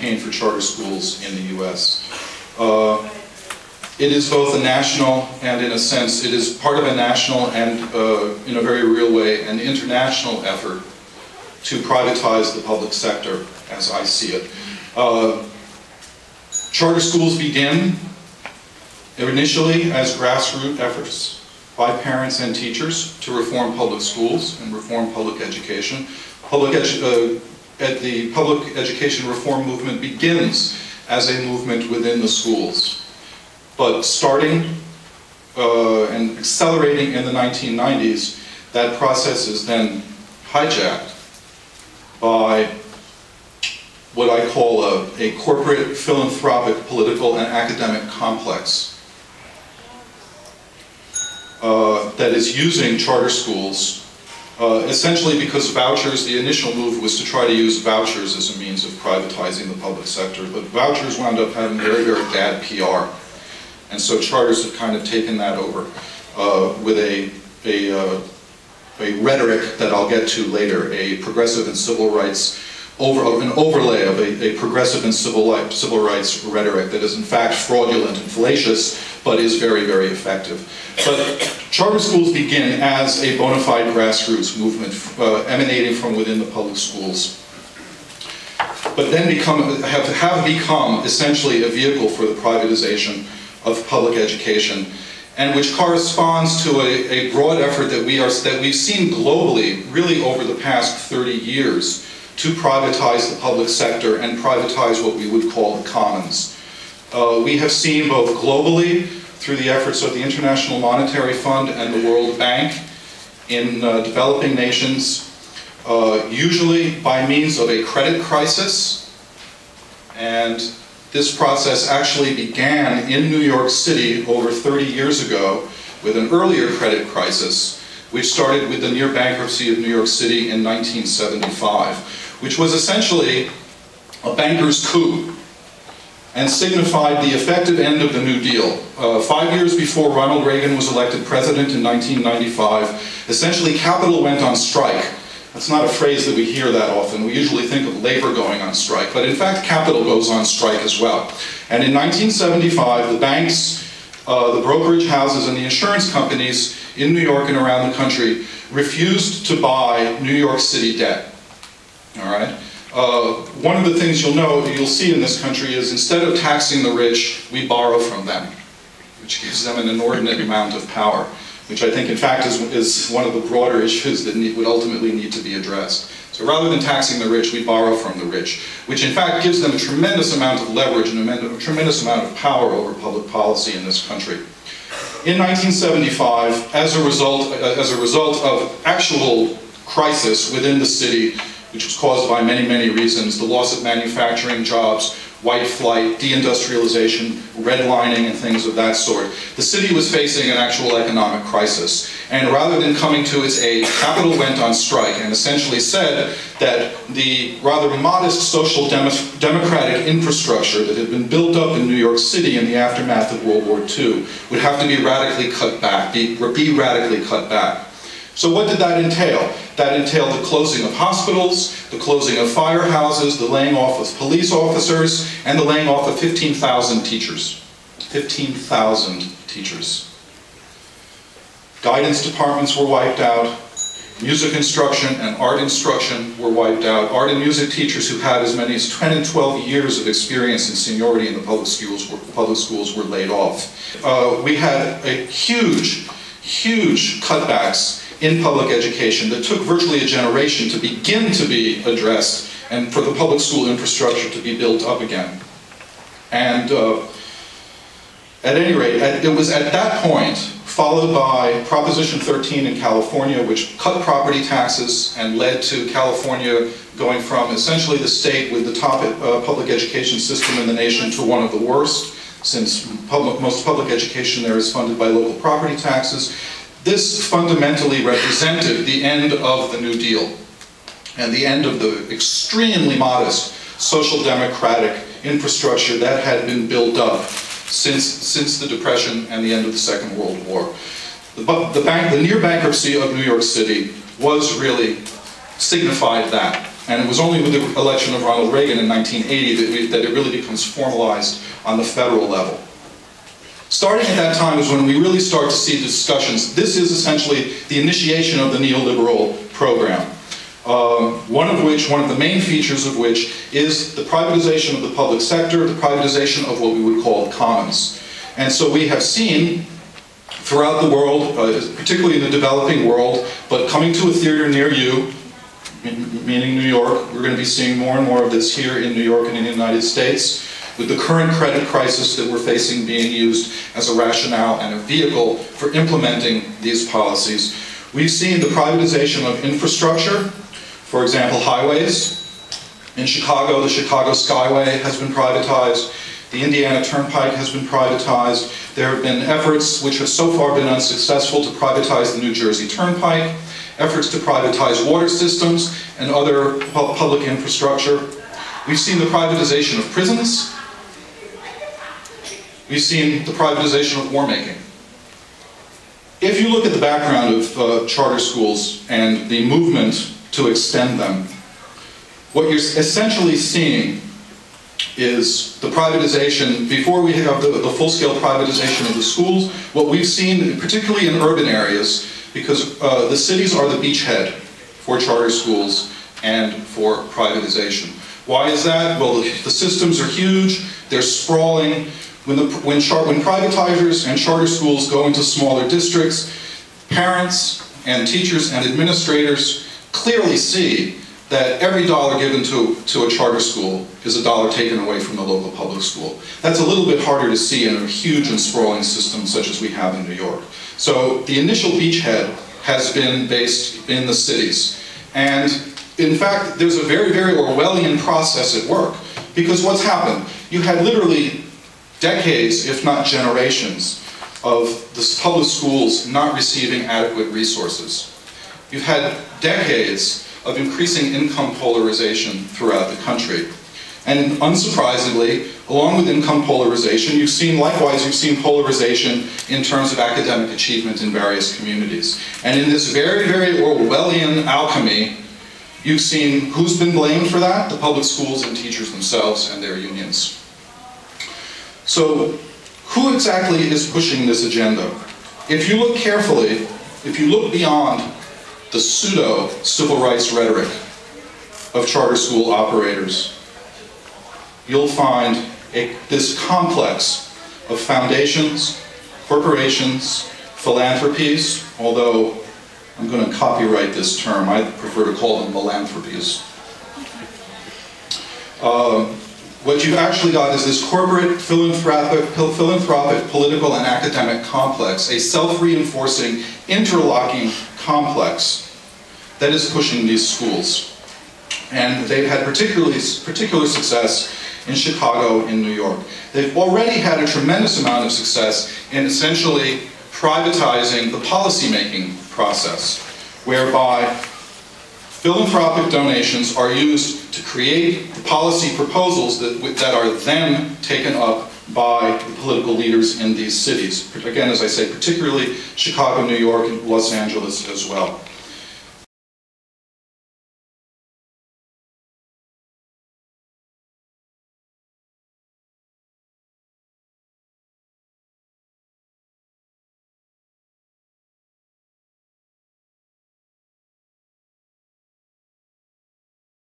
campaign for charter schools in the US. It is both a national and, in a sense, it is part of a national and, in a very real way, an international effort to privatize the public sector, as I see it. Charter schools begin initially as grassroots efforts by parents and teachers to reform public schools and reform public education. The public education reform movement begins as a movement within the schools. But starting and accelerating in the 1990s, that process is then hijacked by what I call a corporate, philanthropic, political, and academic complex that is using charter schools essentially because vouchers, the initial move was to try to use vouchers as a means of privatizing the public sector, but vouchers wound up having very, very bad PR. And so charters have kind of taken that over with a rhetoric that I'll get to later, a progressive and civil rights, an overlay of a progressive and civil rights rhetoric that is in fact fraudulent and fallacious, but is very, very effective. But charter schools begin as a bona fide grassroots movement emanating from within the public schools, but then have become essentially a vehicle for the privatization of public education, and which corresponds to a broad effort that we've seen globally, really over the past 30 years, to privatize the public sector and privatize what we would call the commons. We have seen both globally, through the efforts of the International Monetary Fund and the World Bank in developing nations, usually by means of a credit crisis. And this process actually began in New York City over 30 years ago with an earlier credit crisis, which started with the near bankruptcy of New York City in 1975, which was essentially a banker's coup and signified the effective end of the New Deal. 5 years before Ronald Reagan was elected president in 1995, essentially capital went on strike. That's not a phrase that we hear that often. We usually think of labor going on strike, but in fact capital goes on strike as well. And in 1975, the banks, the brokerage houses, and the insurance companies in New York and around the country refused to buy New York City debt. All right? One of the things you'll see in this country is instead of taxing the rich, we borrow from them, which gives them an inordinate amount of power, which I think in fact is one of the broader issues that would ultimately need to be addressed. So rather than taxing the rich, we borrow from the rich, which in fact gives them a tremendous amount of leverage and a tremendous amount of power over public policy in this country. In 1975, as a result of actual crisis within the city, which was caused by many, many reasons, the loss of manufacturing jobs, white flight, deindustrialization, redlining, and things of that sort. The city was facing an actual economic crisis. And rather than coming to its aid, capital went on strike and essentially said that the rather modest social democratic infrastructure that had been built up in New York City in the aftermath of World War II would have to be radically cut back, be radically cut back. So what did that entail? That entailed the closing of hospitals, the closing of firehouses, the laying off of police officers, and the laying off of 15,000 teachers. 15,000 teachers. Guidance departments were wiped out. Music instruction and art instruction were wiped out. Art and music teachers who had as many as 10 and 12 years of experience and seniority in the public schools were laid off. We had a huge cutbacks in public education that took virtually a generation to begin to be addressed and for the public school infrastructure to be built up again. And at any rate, it was at that point, followed by Proposition 13 in California, which cut property taxes and led to California going from essentially the state with the top public education system in the nation to one of the worst, since most public education there is funded by local property taxes. This fundamentally represented the end of the New Deal and the end of the extremely modest social democratic infrastructure that had been built up since the Depression and the end of the Second World War. The near bankruptcy of New York City was really signified that. And it was only with the election of Ronald Reagan in 1980 that it really becomes formalized on the federal level. Starting at that time is when we really start to see discussions. This is essentially the initiation of the neoliberal program. One of the main features of which is the privatization of the public sector, the privatization of what we would call commons. And so we have seen throughout the world, particularly in the developing world, but coming to a theater near you, meaning New York, we're going to be seeing more and more of this here in New York and in the United States, with the current credit crisis that we're facing being used as a rationale and a vehicle for implementing these policies. We've seen the privatization of infrastructure, for example, highways. In Chicago, the Chicago Skyway has been privatized. The Indiana Turnpike has been privatized. There have been efforts, which have so far been unsuccessful, to privatize the New Jersey Turnpike, efforts to privatize water systems and other public infrastructure. We've seen the privatization of prisons. We've seen the privatization of war making. If you look at the background of charter schools and the movement to extend them, what you're essentially seeing is the privatization, before we have the full-scale privatization of the schools, what we've seen, particularly in urban areas, because the cities are the beachhead for charter schools and for privatization. Why is that? Well, the systems are huge, they're sprawling. When privatizers and charter schools go into smaller districts, parents and teachers and administrators clearly see that every dollar given to a charter school is a dollar taken away from the local public school. That's a little bit harder to see in a huge and sprawling system such as we have in New York. So the initial beachhead has been based in the cities. And in fact, there's a very, very Orwellian process at work. Because what's happened? You had literally decades, if not generations, of the public schools not receiving adequate resources. You've had decades of increasing income polarization throughout the country. And unsurprisingly, along with income polarization, you've seen polarization in terms of academic achievement in various communities. And in this very, very Orwellian alchemy, you've seen who's been blamed for that? The public schools and teachers themselves and their unions. So, who exactly is pushing this agenda? If you look carefully, if you look beyond the pseudo-civil rights rhetoric of charter school operators, you'll find this complex of foundations, corporations, philanthropies, although I'm going to copyright this term, I prefer to call them philanthropies. What you've actually got is this corporate, philanthropic, political, and academic complex, a self-reinforcing, interlocking complex that is pushing these schools. And they've had particular success in Chicago, in New York. They've already had a tremendous amount of success in essentially privatizing the policymaking process, whereby philanthropic donations are used to create the policy proposals that are then taken up by the political leaders in these cities. Again, as I say, particularly Chicago, New York, and Los Angeles as well.